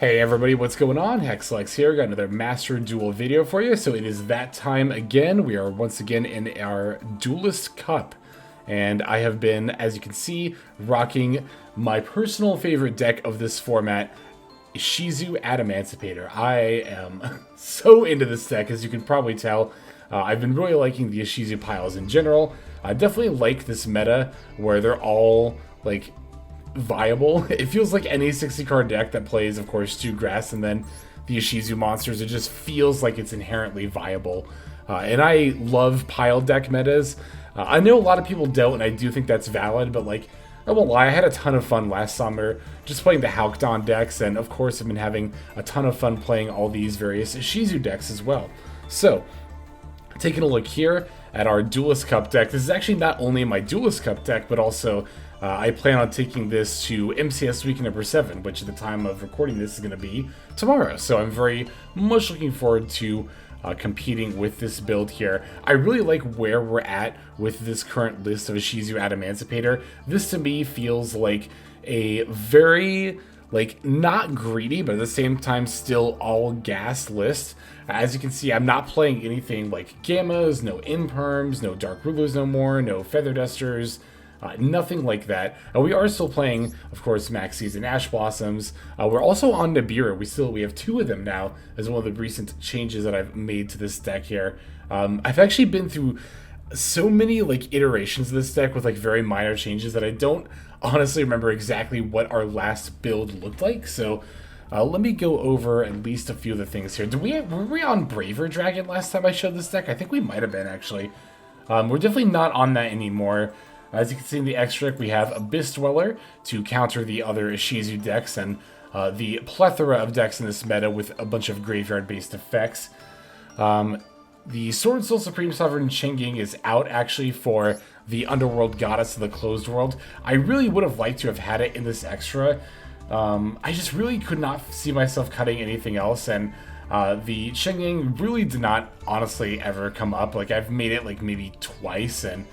Hey everybody, what's going on? Hexlex here, got another Master Duel video for you. So it is that time again. We are once again in our Duelist Cup. And I have been, as you can see, rocking my personal favorite deck of this format, Ishizu Adamancipator. I am so into this deck, as you can probably tell. I've been really liking the Ishizu piles in general. I definitely like this meta where they're all like viable. It feels like any 60 card deck that plays, of course, 2 grass and then the Ishizu monsters. It just feels like it's inherently viable. And I love pile deck metas. I know a lot of people don't, and I do think that's valid, but like, I won't lie, I had a ton of fun last summer just playing the Halcdon decks, and of course I've been having a ton of fun playing all these various Ishizu decks as well. So, taking a look here at our Duelist Cup deck, this is actually not only my Duelist Cup deck, but also I plan on taking this to MCS week number 7, which at the time of recording this is going to be tomorrow. So I'm very much looking forward to competing with this build here. I really like where we're at with this current list of Ishizu Adamancipator. This to me feels like a very, like, not greedy, but at the same time still all gas list. As you can see, I'm not playing anything like Gammas, no Imperms, no Dark Rulers no more, no Feather Dusters, nothing like that. We are still playing, of course, Maxx C and Ash Blossoms. We're also on Nibiru. We have 2 of them now as one of the recent changes that I've made to this deck here. I've actually been through so many like iterations of this deck with like very minor changes that I don't honestly remember exactly what our last build looked like. So let me go over at least a few of the things here. Were we on Braver Dragon last time I showed this deck? I think we might have been, actually. We're definitely not on that anymore. As you can see in the extract, we have Abyss Dweller to counter the other Ishizu decks and the plethora of decks in this meta with a bunch of graveyard-based effects. The Sword Soul Supreme Sovereign Changing is out actually for the Underworld Goddess of the Closed World. I really would have liked to have had it in this extra. I just really could not see myself cutting anything else, and the Changing really did not honestly ever come up. Like, I've made it like maybe twice, and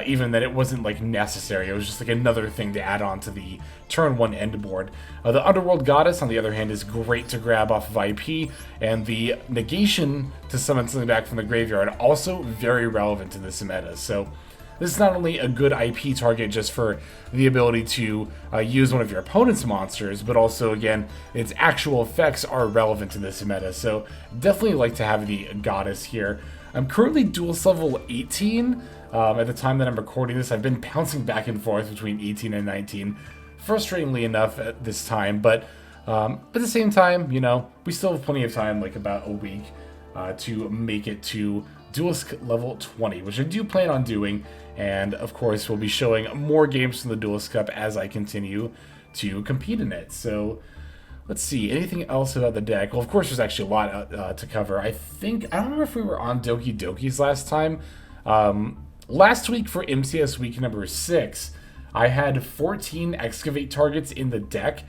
even that it wasn't like necessary. It was just like another thing to add on to the turn 1 end board. The Underworld Goddess, on the other hand, is great to grab off of IP, and the negation to summon something back from the graveyard also very relevant to this meta. So this is not only a good IP target just for the ability to use one of your opponent's monsters, but also, again, its actual effects are relevant to this meta. So definitely like to have the Goddess here. I'm currently Duelist level 18. At the time that I'm recording this, I've been bouncing back and forth between 18 and 19, frustratingly enough at this time, but at the same time, you know, we still have plenty of time, like about a week, to make it to Duelist level 20, which I do plan on doing, and of course we'll be showing more games from the Duelist Cup as I continue to compete in it. So let's see, anything else about the deck? Well, of course there's actually a lot to cover. I don't remember if we were on Doki Doki's last time. Last week for MCS week number 6, I had 14 excavate targets in the deck,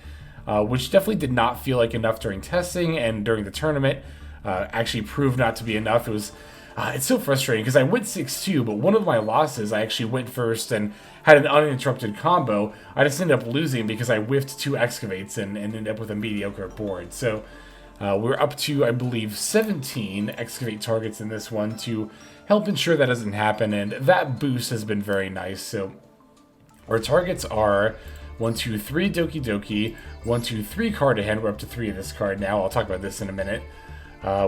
which definitely did not feel like enough during testing, and during the tournament actually proved not to be enough. It was it's so frustrating because I went 6-2, but one of my losses I actually went first and had an uninterrupted combo. I just ended up losing because I whiffed 2 excavates and ended up with a mediocre board. So we're up to, I believe, 17 excavate targets in this one to help ensure that doesn't happen, and that boost has been very nice. So our targets are 1, 2, 3 Doki Doki, 1, 2, 3 Cartorhyn. We're up to 3 of this card now. I'll talk about this in a minute.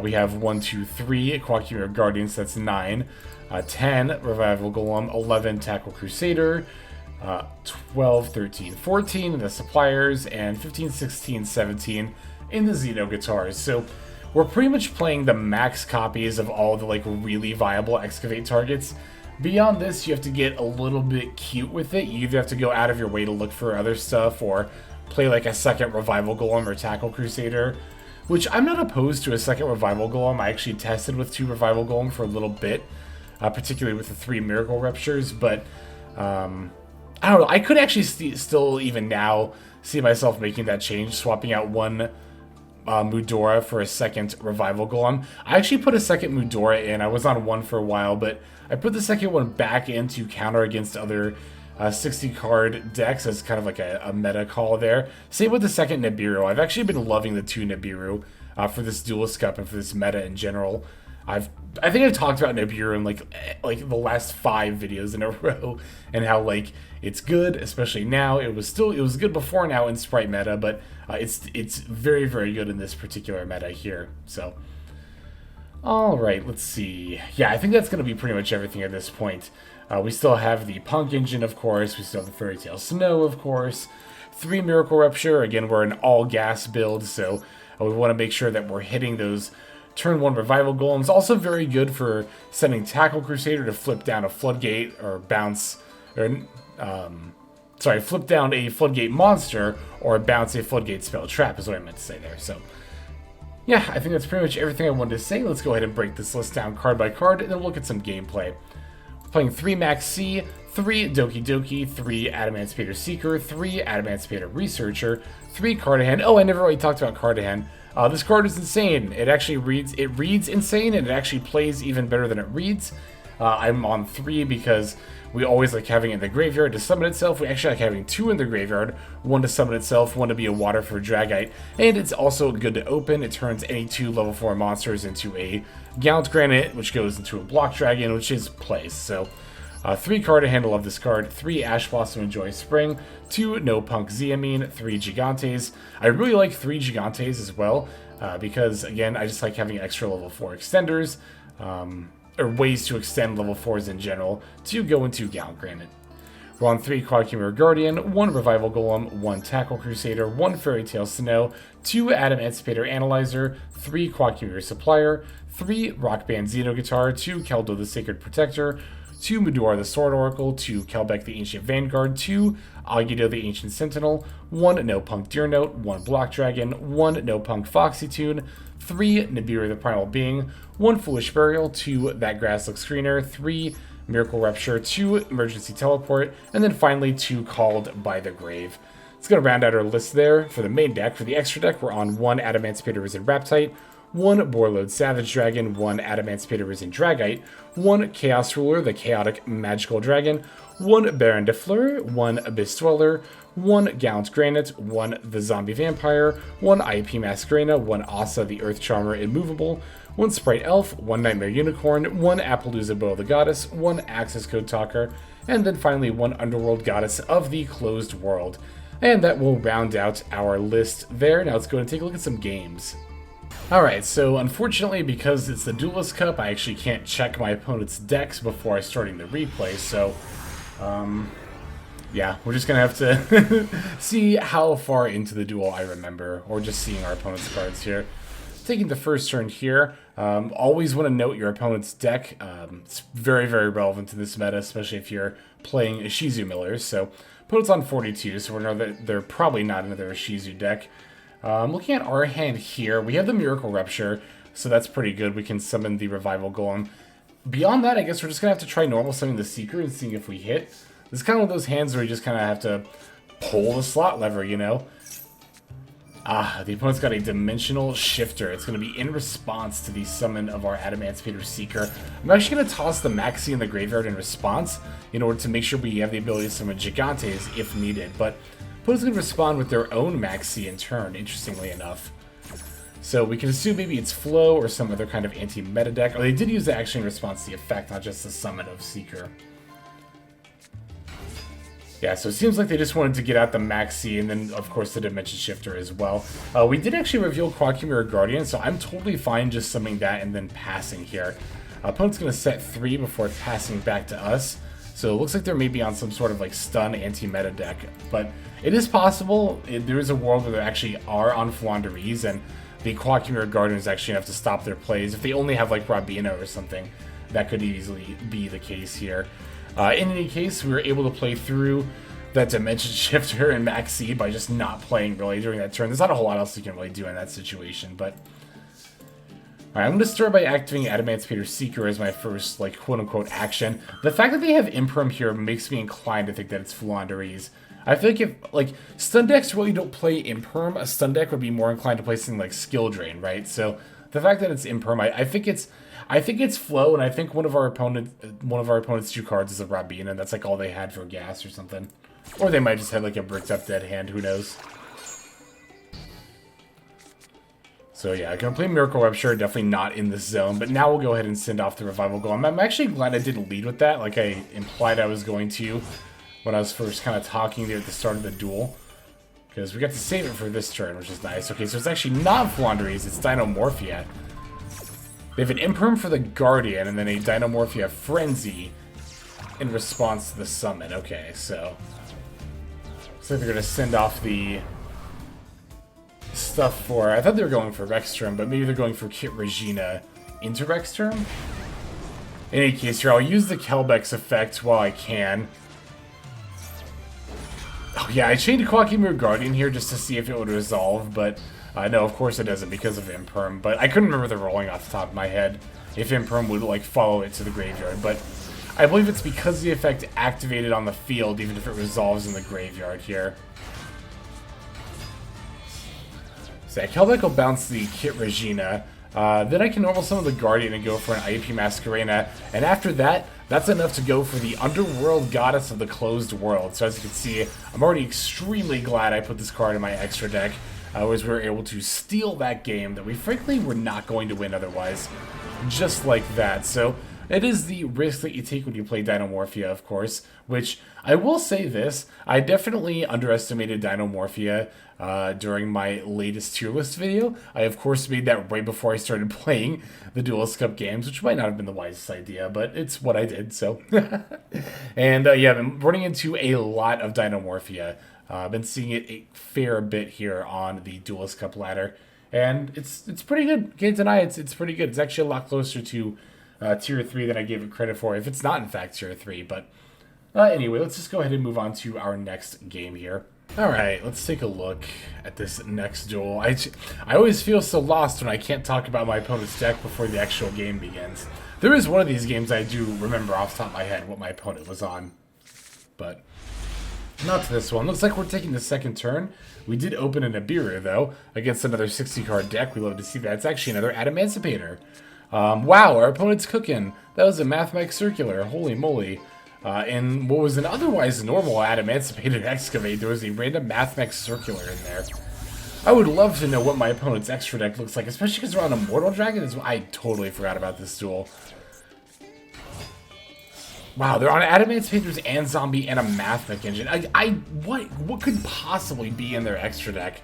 We have 1, 2, 3 Koa'ki Guardians, that's 9. 10 Revival Golem, 11 Tackle Crusader, 12, 13, 14 in the Suppliers, and 15, 16, 17 in the Xenoguitars. So we're pretty much playing the max copies of all the like really viable excavate targets. Beyond this, you have to get a little bit cute with it. You either have to go out of your way to look for other stuff, or play like a second Revival Golem or Tackle Crusader, which I'm not opposed to a second Revival Golem. I actually tested with 2 Revival Golem for a little bit, particularly with the 3 Miracle Ruptures, but I don't know. I could actually still even now see myself making that change, swapping out 1 Mudora for a second Revival Golem. I actually put a second Mudora in. I was on 1 for a while, but I put the second one back in to counter against other 60 card decks as kind of like a meta call there. Same with the second Nibiru. I've actually been loving the 2 Nibiru for this Duelist Cup and for this meta in general. I think I've talked about Nibiru in like the last 5 videos in a row, and how like it's good, especially now. It was good before now in Sprite meta, but it's very, very good in this particular meta here. So, all right, let's see. Yeah, I think that's going to be pretty much everything at this point. We still have the Punk engine, of course. We still have the Fairy Tail Snow, of course. 3 Miracle Rupture. Again, we're an all-gas build, so we want to make sure that we're hitting those turn 1 Revival Golems. Also very good for sending Tackle Crusader to flip down a Floodgate or bounce... flip down a Floodgate monster or bounce a Floodgate spell trap is what I meant to say there. So, yeah, I think that's pretty much everything I wanted to say. Let's go ahead and break this list down card by card, and then look at some gameplay. Playing 3 Maxx C, 3 Doki Doki, 3 Adamancipator Seeker, 3 Adamancipator Researcher, 3 Cartorhyn. Oh, I never really talked about Cartorhyn. This card is insane. It actually reads insane, and it actually plays even better than it reads. I'm on 3 because we always like having it in the graveyard to summon itself. We actually like having 2 in the graveyard, 1 to summon itself, 1 to be a water for Dragite, and it's also good to open. It turns any 2 level 4 monsters into a Gaunt Granite, which goes into a Block Dragon, which is plays. So 3 Cartorhyn, love this card, 3 Ash Blossom and Joyous Spring, 2 Noh P.U.N.K Ze Amin, 3 Gigantes. I really like 3 Gigantes as well, because again, I just like having extra level 4 extenders, or ways to extend level 4s in general to go into Gaunt Granite. We're on 3 Koa'ki Guardian, 1 Revival Golem, 1 Tackle Crusader, 1 Fairy Tail Snow, 2 Adamancipator Analyzer, 3 Koa'ki Supplier, 3 Rockband Xenoguitar, 2 Keldo the Sacred Protector, 2 Mudora the Sword Oracle, 2 Kelbek the Ancient Vanguard, 2 Agido the Ancient Sentinel, 1 Noh P.U.N.K Deer Note, 1 Block Dragon, 1 Noh P.U.N.K Foxy Tune, 3 Nibiru the Primal Being, 1 Foolish Burial, 2 That Grass Looks Greener, 3 Miracle Rupture, 2 Emergency Teleport, and then finally 2 Called by the Grave. It's going to round out our list there for the main deck. For the extra deck, we're on 1 Adamancipator Risen Raptite, 1 Boarload Savage Dragon, 1 Adamancipator Risen Dragite, 1 Chaos Ruler, the Chaotic Magical Dragon, 1 Baronne de Fleur, 1 Abyss Dweller, 1 Gaunt Granite, 1 The Zombie Vampire, 1 IEP Masquerena, 1 Asa the Earth Charmer Immovable, 1 Sprite Elf, 1 Nightmare Unicorn, 1 Appaloosa Bow of the Goddess, 1 Access Code Talker, and then finally 1 Underworld Goddess of the Closed World. And that will round out our list there. Now let's go and take a look at some games. Alright, so unfortunately, because it's the Duelist Cup, I actually can't check my opponent's decks before starting the replay, so yeah, we're just gonna have to see how far into the duel I remember, or just seeing our opponent's cards here. Taking the first turn here, always want to note your opponent's deck. It's very, very relevant to this meta, especially if you're playing Ishizu Millers. So, opponent's on 42, so we know that they're probably not another Ishizu deck. Looking at our hand here, we have the Miracle Rupture, so that's pretty good. We can summon the Revival Golem. Beyond that, I guess we're just going to have to try normal summoning the Seeker and seeing if we hit. This is kind of one of those hands where you just kind of have to pull the slot lever, you know? The opponent's got a Dimensional Shifter. It's going to be in response to the summon of our Adamancipator Seeker. I'm actually going to toss the Maxx C in the graveyard in response in order to make sure we have the ability to summon Gigantes if needed. But opponent's going to respond with their own Maxx C in turn, interestingly enough. So we can assume maybe it's Flow or some other kind of anti-meta deck. Or they did use it actually in response to the effect, not just the summon of Seeker. Yeah, so it seems like they just wanted to get out the Maxx C and then, of course, the Dimension Shifter as well. We did actually reveal Koa'ki Guardian, so I'm totally fine just summoning that and then passing here. Opponent's going to set 3 before passing back to us. So it looks like they're maybe on some sort of like stun anti-meta deck. But it is possible. There is a world where they actually are on Flandreese and the Koa'ki Guardians actually have to stop their plays. If they only have like Rabina or something, that could easily be the case here. In any case, we were able to play through that Dimension Shifter and Maxx C by just not playing really during that turn. There's not a whole lot else you can really do in that situation, but... Alright, I'm going to start by activating Adamancipator Seeker as my first, like, quote-unquote action. The fact that they have Imperm here makes me inclined to think that it's Flandreese. I feel like if, like, stun decks really don't play Imperm, a stun deck would be more inclined to play something like Skill Drain, right? So, the fact that it's Imperm, I think it's... I think it's flow, and I think one of our opponent's 2 cards is a Rabin, and that's like all they had for gas or something. Or they might just have like a bricked up dead hand, who knows. So yeah, I'm gonna play Miracle Rupture, definitely not in this zone, but now we'll go ahead and send off the Revival Golem. I'm actually glad I didn't lead with that, like I implied I was going to when I was first kind of talking there at the start of the duel. Because we got to save it for this turn, which is nice. Okay, so it's actually not Flandres, it's Dinomorphia. They have an Imperm for the Guardian, and then a Dinomorphia Frenzy in response to the summon. Okay, so looks like they're going to send off the stuff for... I thought they were going for Rexterm, but maybe they're going for Kit Regina into Rexterm. In any case here, I'll use the Kelbek's effect while I can. Oh yeah, I chained a Koa'ki Mirror Guardian here just to see if it would resolve, but no, of course it doesn't because of Imperm. But I couldn't remember the rolling off the top of my head if Imperm would like follow it to the graveyard. But I believe it's because the effect activated on the field, even if it resolves in the graveyard here. So yeah, Kelbek will bounce the Kit Regina. Then I can normal summon the Guardian and go for an IAP Masquerena. And after that, that's enough to go for the Underworld Goddess of the Closed World. So as you can see, I'm already extremely glad I put this card in my extra deck, as we were able to steal that game that we frankly were not going to win otherwise. Just like that. So it is the risk that you take when you play Dinomorphia, of course, which I will say this, I definitely underestimated Dinomorphia during my latest tier list video. I, of course, made that right before I started playing the Duelist Cup games, which might not have been the wisest idea, but it's what I did, so. And yeah, I've been running into a lot of Dinomorphia. I've been seeing it a fair bit here on the Duelist Cup ladder, and it's pretty good. Can't deny it's pretty good. It's actually a lot closer to tier 3 than I gave it credit for, if it's not in fact tier 3, but anyway, let's just go ahead and move on to our next game here. Alright, let's take a look at this next duel. I always feel so lost when I can't talk about my opponent's deck before the actual game begins. There is one of these games I do remember off the top of my head what my opponent was on, but not to this one. Looks like we're taking the second turn. We did open a Nibiru, though, against another 60-card deck. We love to see that. It's actually another Adamancipator. Wow, our opponent's cooking. That was a Mathmech Circular. Holy moly. In what was an otherwise normal Adamancipated Excavate, there was a random Mathmech Circular in there. I would love to know what my opponent's extra deck looks like, especially because they're on Immortal Dragon. I totally forgot about this duel. Wow, they're on Adamancipators and Zombie and a Mathmech engine. What could possibly be in their extra deck?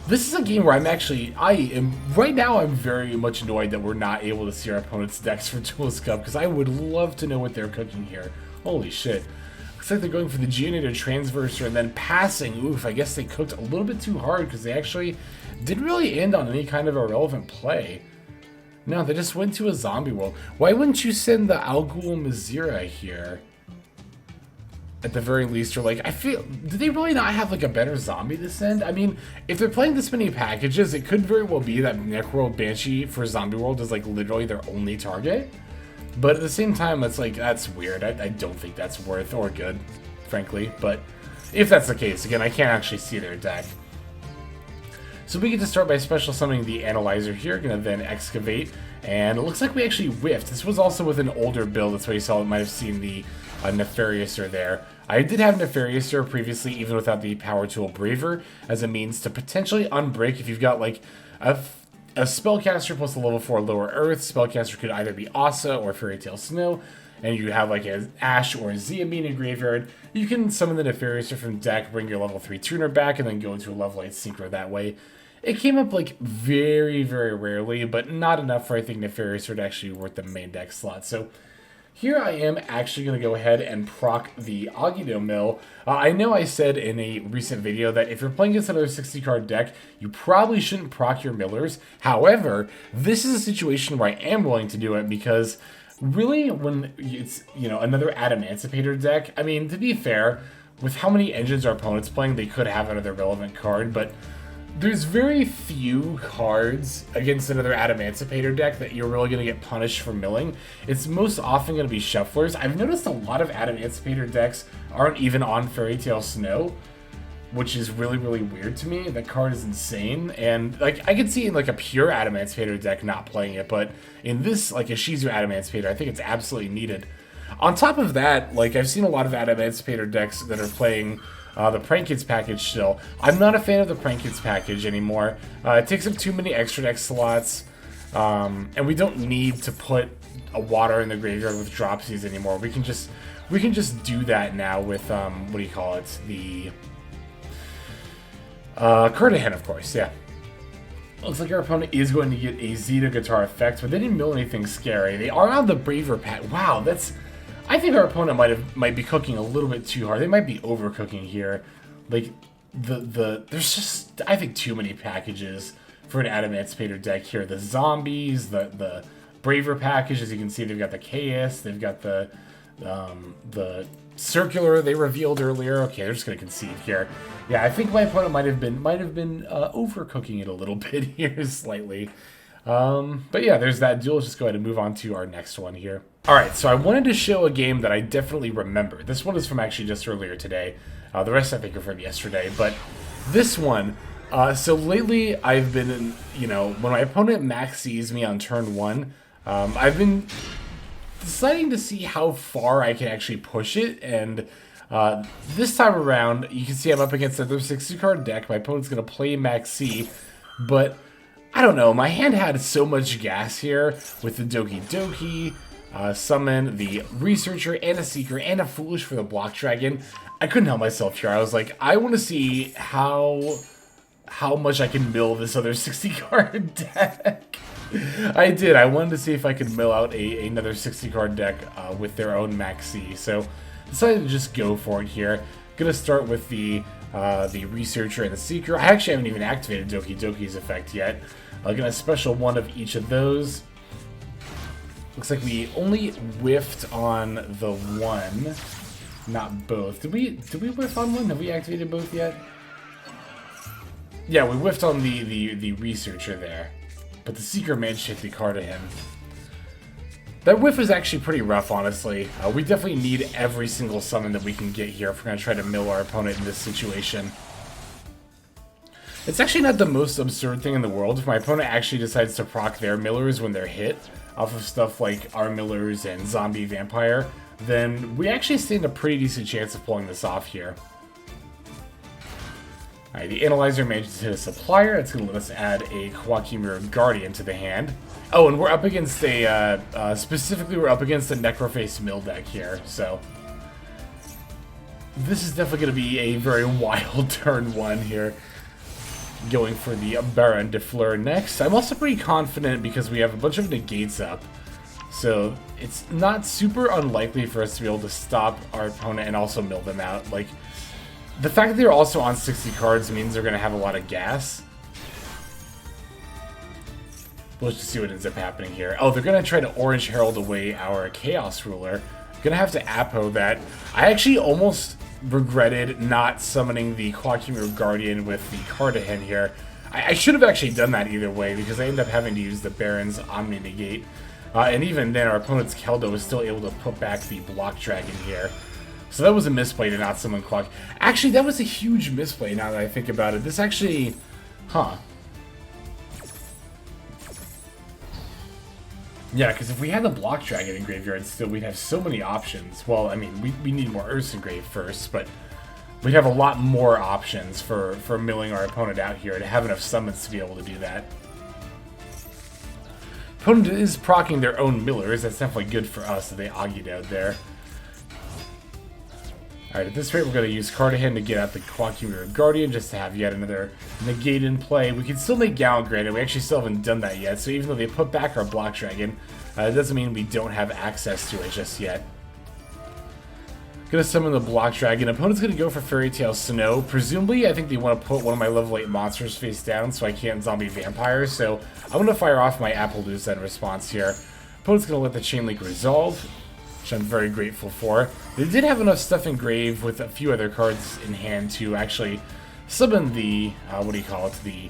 This is a game where right now I'm very much annoyed that we're not able to see our opponent's decks for Duelist Cup, because I would love to know what they're cooking here. Holy shit. Looks like they're going for the Geonator Transverser and then passing. Oof, I guess they cooked a little bit too hard because they actually didn't really end on any kind of irrelevant play. No, they just went to a zombie world. Why wouldn't you send the Algul Mizira here? At the very least, or like, I feel, do they really not have like a better zombie to send? I mean, if they're playing this many packages, it could very well be that Necworld Banshee for Zombie World is like literally their only target. But at the same time, it's like, that's weird. I don't think that's worth or good, frankly. But if that's the case, again, I can't actually see their deck. So we get to start by special summoning the Analyzer here. Gonna then Excavate. And it looks like we actually whiffed. This was also with an older build. That's why you saw it might have seen the Nefariouser there. I did have Nefariouser previously, even without the Power Tool Braver, as a means to potentially unbreak if you've got like a Spellcaster plus a level 4 Lower Earth. Spellcaster could either be Asa or Fairy Tale Snow, and you have like an Ash or a Ze Amin in graveyard. You can summon the Nefariouser from deck, bring your level 3 tuner back, and then go into a level 8 Synchro that way. It came up like very, very rarely, but not enough for I think Nefariouser to actually be worth the main deck slot. So here I am actually going to go ahead and proc the Agido Mill. I know I said in a recent video that if you're playing against another 60-card deck, you probably shouldn't proc your Millers. However, this is a situation where I am willing to do it because really when it's, you know, another Adamancipator deck, I mean, to be fair, with how many engines our opponent's playing, they could have another relevant card, but there's very few cards against another Adamancipator deck that you're really going to get punished for milling. It's most often going to be Shufflers. I've noticed a lot of Adamancipator decks aren't even on Fairy Tale Snow, which is really, really weird to me. That card is insane, and like I could see in like a pure Adamancipator deck not playing it, but in this like Ishizu Adamancipator, I think it's absolutely needed. On top of that, like I've seen a lot of Adamancipator decks that are playing the Prank Kids package still. I'm not a fan of the Prank Kids package anymore. It takes up too many extra deck slots, and we don't need to put a water in the graveyard with dropsies anymore. We can just do that now with what do you call it? The Cartorhyn, of course. Yeah. Looks like our opponent is going to get a Xenoguitar effect, but they didn't mill anything scary. They are on the Braver pack. Wow, that's. I think our opponent might be cooking a little bit too hard. They might be overcooking here. Like there's just I think too many packages for an Adamancipator deck here. The zombies, the Braver package, as you can see, they've got the Chaos, they've got the circular they revealed earlier. Okay, they're just gonna concede here. Yeah, I think my opponent might have been overcooking it a little bit here slightly. But yeah, there's that duel. Let's just go ahead and move on to our next one here. Alright, so I wanted to show a game that I definitely remember. This one is from actually just earlier today. The rest I think are from yesterday. But this one, so lately I've been, you know, when my opponent Maxx C's me on turn 1, I've been deciding to see how far I can actually push it. And this time around, you can see I'm up against another 60-card deck. My opponent's going to play Maxx C, but I don't know, my hand had so much gas here with the Doki Doki, summon, the Researcher, and a Seeker, and a Foolish for the Block Dragon. I couldn't help myself here. I was like, I want to see how much I can mill this other 60-card deck. I did. I wanted to see if I could mill out another 60-card deck with their own Maxx C. So decided to just go for it here. Gonna start with the Researcher and the Seeker. I actually haven't even activated Doki Doki's effect yet. I'm gonna special one of each of those. Looks like we only whiffed on the one, not both. Did we whiff on one? Have we activated both yet? Yeah, we whiffed on the Researcher there, but the Seeker managed to hit the Cartorhyn. That whiff is actually pretty rough, honestly. We definitely need every single summon that we can get here if we're going to try to mill our opponent in this situation. It's actually not the most absurd thing in the world if my opponent actually decides to proc their millers when they're hit off of stuff like our millers and zombie vampire, then we actually stand a pretty decent chance of pulling this off here. Alright, the Analyzer manages to hit a Supplier. It's going to let us add a Koa'ki Mirror Guardian to the hand. Oh, and we're up against a, specifically we're up against a Necroface mill deck here, so this is definitely going to be a very wild turn 1 here. Going for the Baronne de Fleur next. I'm also pretty confident because we have a bunch of negates up, so it's not super unlikely for us to be able to stop our opponent and also mill them out. Like, the fact that they're also on 60 cards means they're going to have a lot of gas. Let's just see what ends up happening here. Oh, they're going to try to Orange Herald away our Chaos Ruler. Gonna have to Apo that. I actually almost regretted not summoning the Koa'ki Mirror Guardian with the Cartorhyn here. I should have actually done that either way because I ended up having to use the Baron's Omni Negate. And even then, our opponent's Keldo was still able to put back the Block Dragon here. So that was a misplay to not summon Koa'ki. Actually, that was a huge misplay now that I think about it. This actually... Huh. Yeah, because if we had the Block Dragon in Graveyard still, we'd have so many options. Well, I mean, we need more Earths in Grave first, but we'd have a lot more options for milling our opponent out here to have enough summons to be able to do that. Opponent is proccing their own millers. That's definitely good for us that they Agido there. Alright, at this rate, we're going to use Cartorhyn to get out the Koa'ki Mirror Guardian just to have yet another negate in play. We can still make Gallant Granted. We actually still haven't done that yet, so even though they put back our Block Dragon, it doesn't mean we don't have access to it just yet. Gonna summon the Block Dragon. Opponent's gonna go for Fairy Tale Snow. Presumably, I think they want to put one of my level 8 monsters face down so I can't zombie vampires, so I'm gonna fire off my Appaloosa in response here. Opponent's gonna let the Chain Link resolve, which I'm very grateful for. They did have enough stuff in Grave with a few other cards in hand to actually summon the, what do you call it, the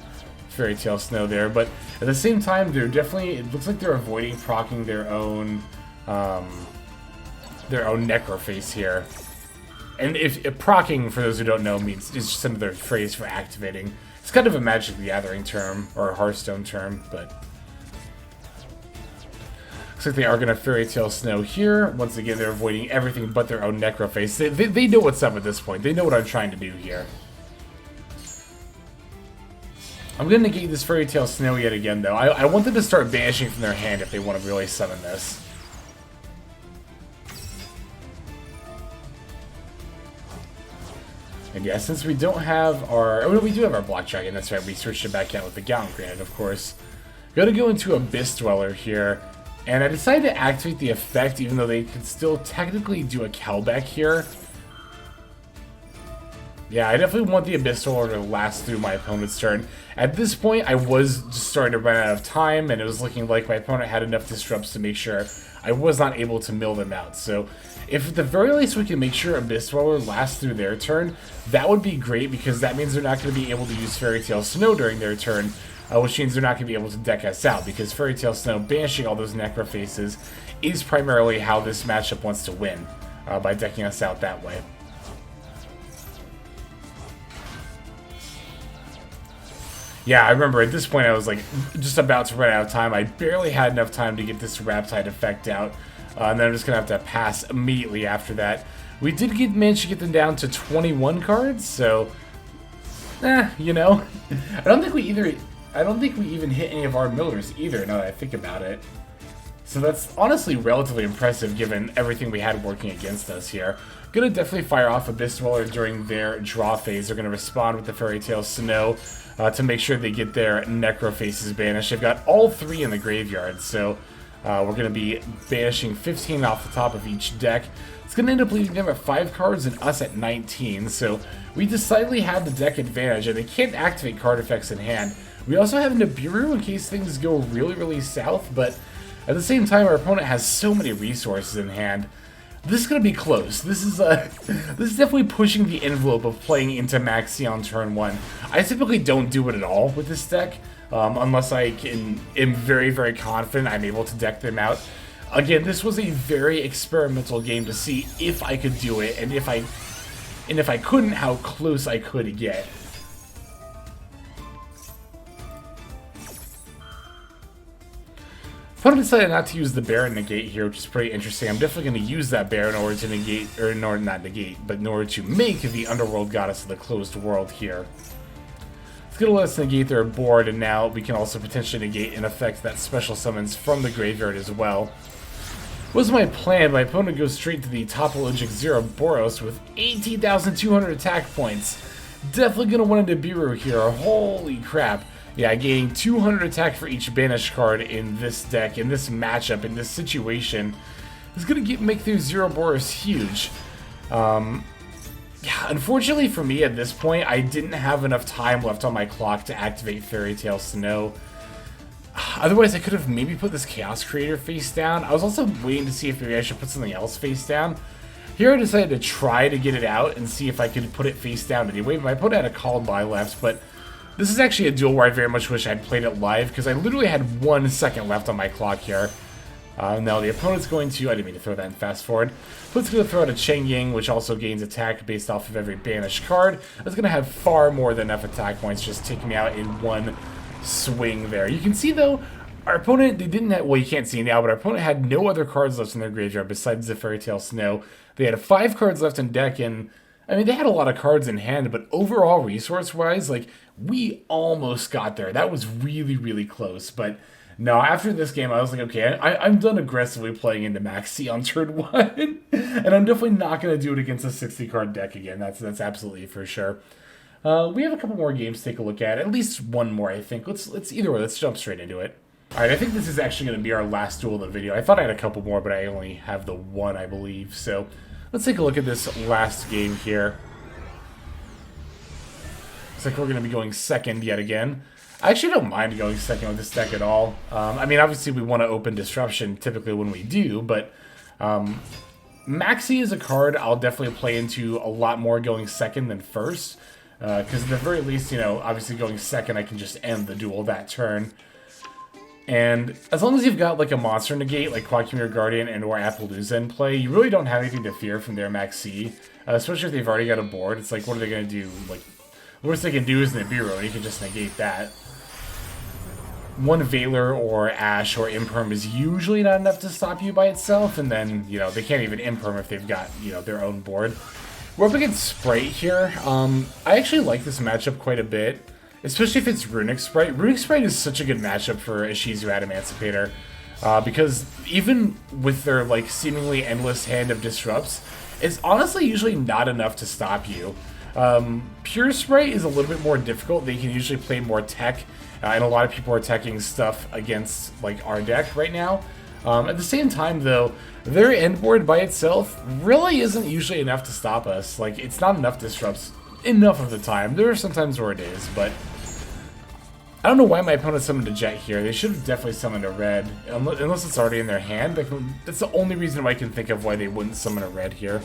Fairy Tale Snow there, but at the same time, they're definitely, it looks like they're avoiding proccing their own Necroface here. And if procking, for those who don't know, means is just another phrase for activating. It's kind of a Magic the Gathering term, or a Hearthstone term, but... Looks like they are going to Fairy Tale Snow here. Once again, they're avoiding everything but their own Necroface. They know what's up at this point. They know what I'm trying to do here. I'm going to negate this Fairy Tale Snow yet again, though. I want them to start banishing from their hand if they want to really summon this. And yeah, since we don't have our... Oh, no, we do have our Black Dragon. That's right. We switched it back out with the Gown Granite, of course. Got to go into Abyss Dweller here. And I decided to activate the effect, even though they could still technically do a Kelbek here. Yeah, I definitely want the Abyss Dweller to last through my opponent's turn. At this point, I was just starting to run out of time, and it was looking like my opponent had enough disrupts to make sure I was not able to mill them out. So, if at the very least we can make sure Abyss Dweller lasts through their turn, that would be great, because that means they're not going to be able to use Fairy Tale Snow during their turn, which means they're not going to be able to deck us out, because Fairy Tale Snow banishing all those Necrofaces is primarily how this matchup wants to win, by decking us out that way. Yeah, I remember at this point I was like just about to run out of time. I barely had enough time to get this Riptide effect out, and then I'm just going to have to pass immediately after that. We did manage to get them down to 21 cards, so, you know, I don't think we even hit any of our millers either, now that I think about it. So that's honestly relatively impressive given everything we had working against us here. Gonna definitely fire off Abyss Dweller during their draw phase. They're gonna respond with the Fairy Tale Snow to make sure they get their Necrofaces banished. They've got all 3 in the graveyard, so we're gonna be banishing 15 off the top of each deck. It's gonna end up leaving them at 5 cards and us at 19, so we decidedly have the deck advantage, and they can't activate card effects in hand. We also have Nibiru in case things go really, really south, but at the same time, our opponent has so many resources in hand. This is going to be close. This is definitely pushing the envelope of playing into Maxx C on turn 1. I typically don't do it at all with this deck, unless I am very, very confident I'm able to deck them out. Again, this was a very experimental game to see if I could do it, and if I couldn't, how close I could get. Opponent decided not to use the Baron negate here, which is pretty interesting. I'm definitely going to use that Baron in order to negate, or in order not negate, but in order to make the Underworld Goddess of the Closed World here. It's going to let us negate their board, and now we can also potentially negate an effect that special summons from the graveyard as well. Was my plan. My opponent goes straight to the Topologic Zeraboros with 18,200 attack points. Definitely going to want a Nibiru here. Holy crap. Yeah, gaining 200 attack for each banished card in this deck, in this matchup, in this situation, is going to make through Zeraboros huge. Yeah, unfortunately for me at this point, I didn't have enough time left on my clock to activate Fairy Tale Snow. Otherwise, I could have maybe put this Chaos Creator face down. I was also waiting to see if maybe I should put something else face down. Here I decided to try to get it out and see if I could put it face down anyway. My opponent had a Called By left, but this is actually a duel where I very much wish I'd played it live, because I literally had 1 second left on my clock here. Now the opponent's going to... I didn't mean to throw that in fast forward. Opponent's going to throw out a Cheng Ying, which also gains attack based off of every banished card. That's going to have far more than enough attack points just taking me out in 1 swing there. You can see, though, our opponent, they didn't have... Well, you can't see now, but our opponent had no other cards left in their graveyard besides the Fairy Tale Snow. They had 5 cards left in deck, and... I mean, they had a lot of cards in hand, but overall, resource-wise, like, we almost got there. That was really, really close. But no, after this game, I was like, okay, I'm done aggressively playing into Maxx C on turn 1. And I'm definitely not going to do it against a 60-card deck again. That's absolutely for sure. We have a couple more games to take a look at least one more, I think. Let's either way, let's jump straight into it. Alright, I think this is actually going to be our last duel of the video. I thought I had a couple more, but I only have the 1, I believe. So let's take a look at this last game here. Looks like we're going to be going second yet again. I actually don't mind going second with this deck at all. I mean, obviously we want to open Disruption typically when we do, but Maxx C is a card I'll definitely play into a lot more going second than first. Because at the very least, you know, obviously going second, I can just end the duel that turn. And as long as you've got like a monster negate, like Koa'ki Guardian and or Appaloosa in play, you really don't have anything to fear from their Maxx C. Especially if they've already got a board. It's like, what are they going to do? Like, the worst they can do is Nibiru, and you can just negate that. One Valor or Ash or Imperm is usually not enough to stop you by itself, and then, you know, they can't even Imperm if they've got, you know, their own board. We're up against Sprite here. I actually like this matchup quite a bit. Especially if it's Runic Sprite. Runic Sprite is such a good matchup for Ishizu Adamancipator. Because even with their like seemingly endless hand of disrupts, it's honestly usually not enough to stop you. Pure Sprite is a little bit more difficult. They can usually play more tech. And a lot of people are teching stuff against like our deck right now. At the same time though, their end board by itself really isn't usually enough to stop us. Like, it's not enough disrupts enough of the time. There are some times where it is, but I don't know why my opponent summoned a Jet here. They should have definitely summoned a red, unless it's already in their hand. That's the only reason I can think of why they wouldn't summon a red here.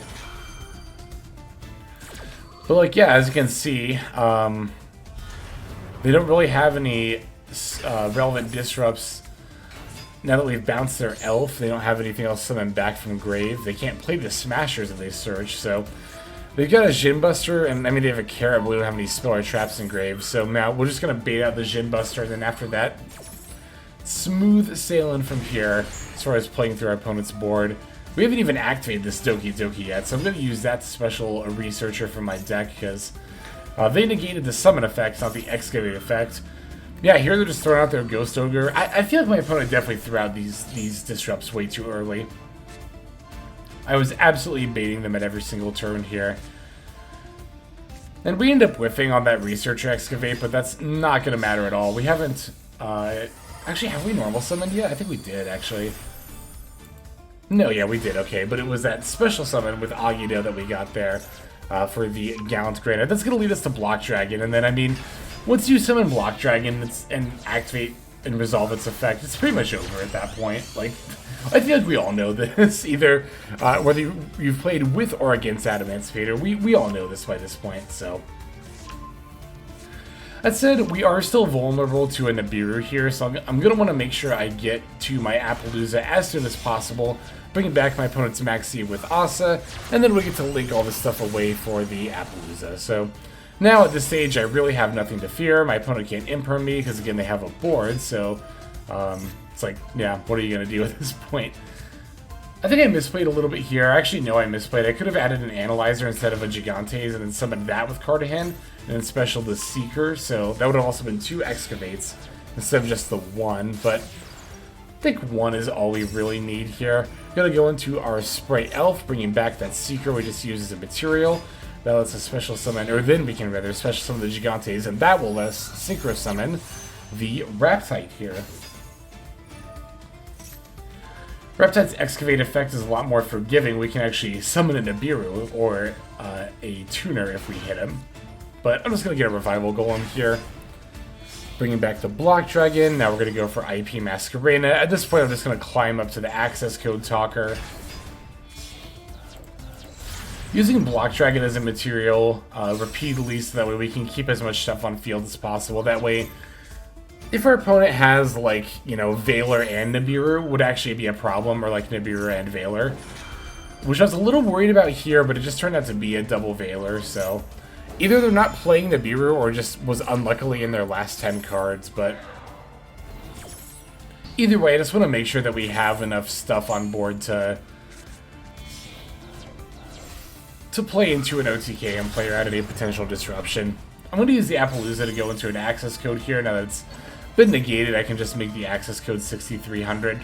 But like, yeah, as you can see, they don't really have any relevant disrupts. Now that we've bounced their Elf, they don't have anything else summoned back from Grave. They can't play the Smashers if they search, so they've got a Jin Buster, and I mean, they have a Carib, but we don't have any Spell or Traps in Grave. So now we're just going to bait out the Jin Buster, and then after that, smooth sailing from here as far as playing through our opponent's board. We haven't even activated this Doki Doki yet, so I'm going to use that special Researcher from my deck, because they negated the Summon effect, not the Excavate effect. Yeah, here they're just throwing out their Ghost Ogre. I feel like my opponent definitely threw out these disrupts way too early. I was absolutely baiting them at every single turn here. And we end up whiffing on that Researcher Excavate, but that's not going to matter at all. We haven't... actually, have we normal summoned yet? I think we did, actually. No, yeah, we did, okay. But it was that special summon with Agido that we got there for the Gallant Granite. That's going to lead us to Block Dragon, and then, I mean, once you summon Block Dragon and activate and resolve its effect, it's pretty much over at that point. Like, I feel like we all know this, either whether you've played with or against Adamancipator, we all know this by this point, so. That said, we are still vulnerable to a Nibiru here, so I'm going to want to make sure I get to my Appaloosa as soon as possible, bringing back my opponent's Maxx C with Asa, and then we get to link all this stuff away for the Appaloosa. So now at this stage, I really have nothing to fear. My opponent can't imperm me, because again, they have a board, so it's like, yeah, what are you going to do at this point? I think I misplayed a little bit here. Actually, no, I misplayed. I could have added an Analyzer instead of a Gigantes, and then summoned that with Cartorhyn, and then special the Seeker, so that would have also been 2 Excavates instead of just the 1, but I think 1 is all we really need here. We're going to go into our Sprite Elf, bringing back that Seeker we just used as a material. That lets us special summon, or then we can rather special summon the Gigantes, and that will let us synchro summon the Raptite here. Raptite's Excavate effect is a lot more forgiving. We can actually summon a Nibiru or a Tuner if we hit him. But I'm just going to get a Revival Golem here. Bringing back the Block Dragon. Now we're going to go for IP Masquerena. At this point, I'm just going to climb up to the Access Code Talker. Using Block Dragon as a material repeatedly so that way we can keep as much stuff on field as possible. That way, if our opponent has, like, you know, Valor and Nibiru, would actually be a problem, or like Nibiru and Valor. Which I was a little worried about here, but it just turned out to be a double Valor, so either they're not playing Nibiru or just was unluckily in their last 10 cards, but either way, I just want to make sure that we have enough stuff on board to play into an OTK and play out any potential disruption. I'm going to use the Appaloosa to go into an access code here. Now that it's been negated, I can just make the access code 6300.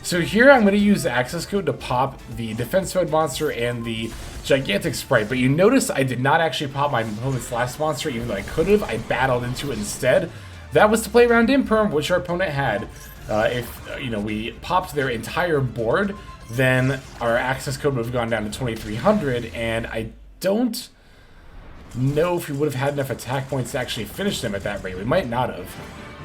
So here I'm going to use the access code to pop the defense mode monster and the gigantic sprite, but you notice I did not actually pop my opponent's last monster, even though I could have. I battled into it instead. That was to play around Imperm, which our opponent had. If you know, we popped their entire board, then our access code would have gone down to 2300, and I don't know if we would have had enough attack points to actually finish them at that rate. We might not have.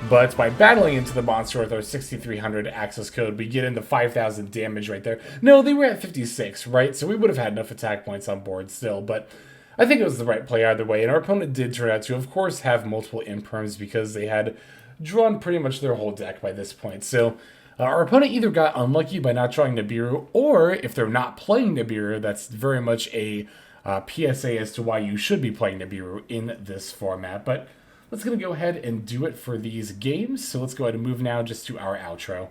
But by battling into the monster with our 6300 access code, we get into 5000 damage right there. No, they were at 56, right? So we would have had enough attack points on board still, but I think it was the right play either way. And our opponent did turn out to, of course, have multiple imperms because they had drawn pretty much their whole deck by this point. So our opponent either got unlucky by not drawing Nibiru, or if they're not playing Nibiru, that's very much a PSA as to why you should be playing Nibiru in this format. But let's go ahead and do it for these games. So let's go ahead and move now just to our outro.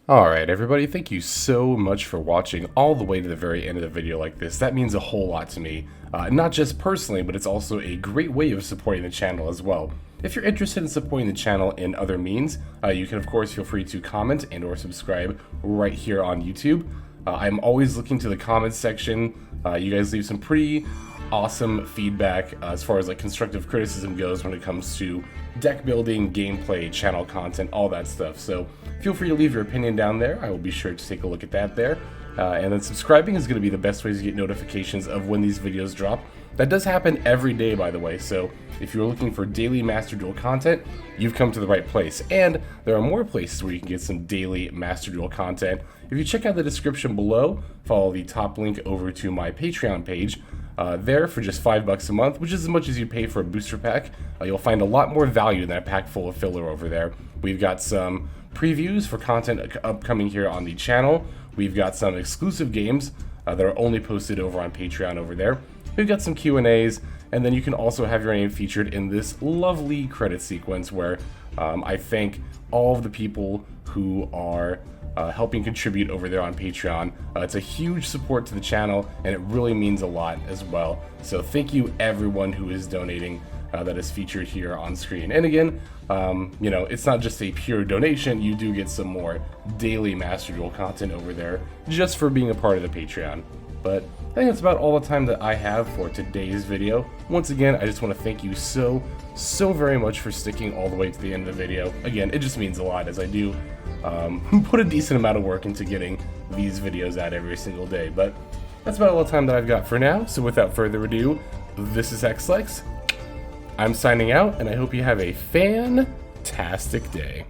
Alright everybody, thank you so much for watching all the way to the very end of the video like this. That means a whole lot to me. Not just personally, but it's also a great way of supporting the channel as well. If you're interested in supporting the channel in other means, you can of course feel free to comment and or subscribe right here on YouTube. I'm always looking to the comments section. You guys leave some pretty awesome feedback as far as like constructive criticism goes when it comes to deck building, gameplay, channel content, all that stuff. So feel free to leave your opinion down there. I will be sure to take a look at that there. And then subscribing is going to be the best way to get notifications of when these videos drop. That does happen every day, by the way, so if you're looking for daily Master Duel content, you've come to the right place. And there are more places where you can get some daily Master Duel content. If you check out the description below, follow the top link over to my Patreon page. There for just $5 a month, which is as much as you pay for a booster pack. You'll find a lot more value than a pack full of filler over there. We've got some previews for content upcoming here on the channel. We've got some exclusive games that are only posted over on Patreon over there. We've got some Q&As, and then you can also have your name featured in this lovely credit sequence where I thank all of the people who are helping contribute over there on Patreon. It's a huge support to the channel, and it really means a lot as well. So thank you everyone who is donating that is featured here on screen. And again, you know, it's not just a pure donation, you do get some more daily Master Duel content over there just for being a part of the Patreon. But I think that's about all the time that I have for today's video. Once again, I just want to thank you so very much for sticking all the way to the end of the video. Again, it just means a lot as I do put a decent amount of work into getting these videos out every single day. But that's about all the time that I've got for now. So without further ado, this is XLex. I'm signing out, and I hope you have a fantastic day.